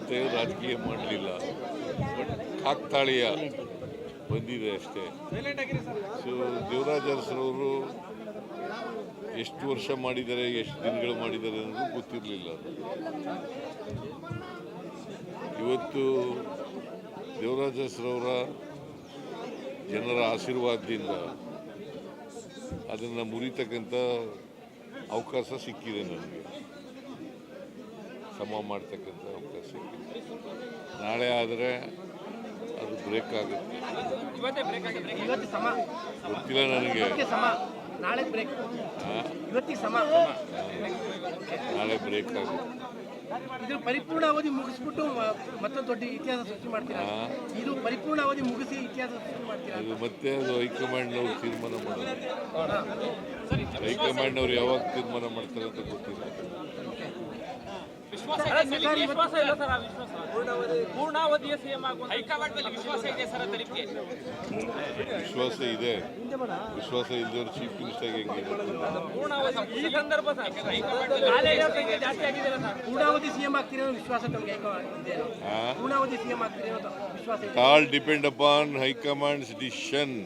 ಮತ್ತೆ ರಾಜಕೀಯ ಮಾಡಲಿಲ್ಲ. ಬಟ್ ಕಾಕ್ತಾಳೀಯ ಬಂದಿದೆ ಅಷ್ಟೇ. ಸೊ ದೇವರಾಜ ಅರಸರವರು ಎಷ್ಟು ವರ್ಷ ಮಾಡಿದ್ದಾರೆ, ಎಷ್ಟು ದಿನಗಳು ಮಾಡಿದ್ದಾರೆ ಅನ್ನೋದು ಗೊತ್ತಿರಲಿಲ್ಲ. ಇವತ್ತು ದೇವರಾಜ ಅರಸರವರ ಜನರ ಆಶೀರ್ವಾದದಿಂದ ಅದನ್ನು ಮುರಿತಕ್ಕಂಥ ಅವಕಾಶ ಸಿಕ್ಕಿದೆ ನನಗೆ, ಸಮ ಮಾಡ್ತಕ್ಕಂಥ ಅವಕಾಶ ಸಿಕ್ಕಿದೆ. ನಾಳೆ ಆದರೆ ಅದು ಬ್ರೇಕ್ ಆಗುತ್ತೆ, ಗೊತ್ತಿಲ್ಲ ನನಗೆ. ನಾಳೆ ಬ್ರೇಕ್ ಆಗುತ್ತೆ. ಇದು ಪರಿಪೂರ್ಣ ಅವಧಿ ಮುಗಿಸ್ಬಿಟ್ಟು ಮತ್ತೊಂದು ದೊಡ್ಡ ಇತಿಹಾಸ ಸೃಷ್ಟಿ ಮಾಡ್ತೀರಾ? ಇದು ಪರಿಪೂರ್ಣ ಅವಧಿ ಮುಗಿಸಿ ಇತಿಹಾಸ ಸೃಷ್ಟಿ ಮಾಡ್ತೀರಾ? ಅದು ಮತ್ತೆ ಅದು ಹೈಕಮಾಂಡ್ನವ್ರು ತೀರ್ಮಾನ ಮಾಡೋದು. ಹೈಕಮಾಂಡ್ನವ್ರು ಯಾವಾಗ ತೀರ್ಮಾನ ಮಾಡ್ತಾರೆ ಅಂತ ಗೊತ್ತಿಲ್ಲ. ವಿಶ್ವಾಸ ಇದೆ. ವಿಶ್ವಾಸ ಇಲ್ಲದವ್ರು ಚೀಫ್ ಮಿನಿಸ್ಟರ್ ಹೆಂಗಿದೆ? ಪೂರ್ಣಾವಧಿ ಸಿಎಂ ಆಗ್ತಿರೋ ವಿಶ್ವಾಸ ತಮಗೆ ಪೂರ್ಣಾವಧಿ ಸಿಎಂ ಆಗ್ತಿರೋ ವಿಶ್ವಾಸ? All depend upon high command's decision.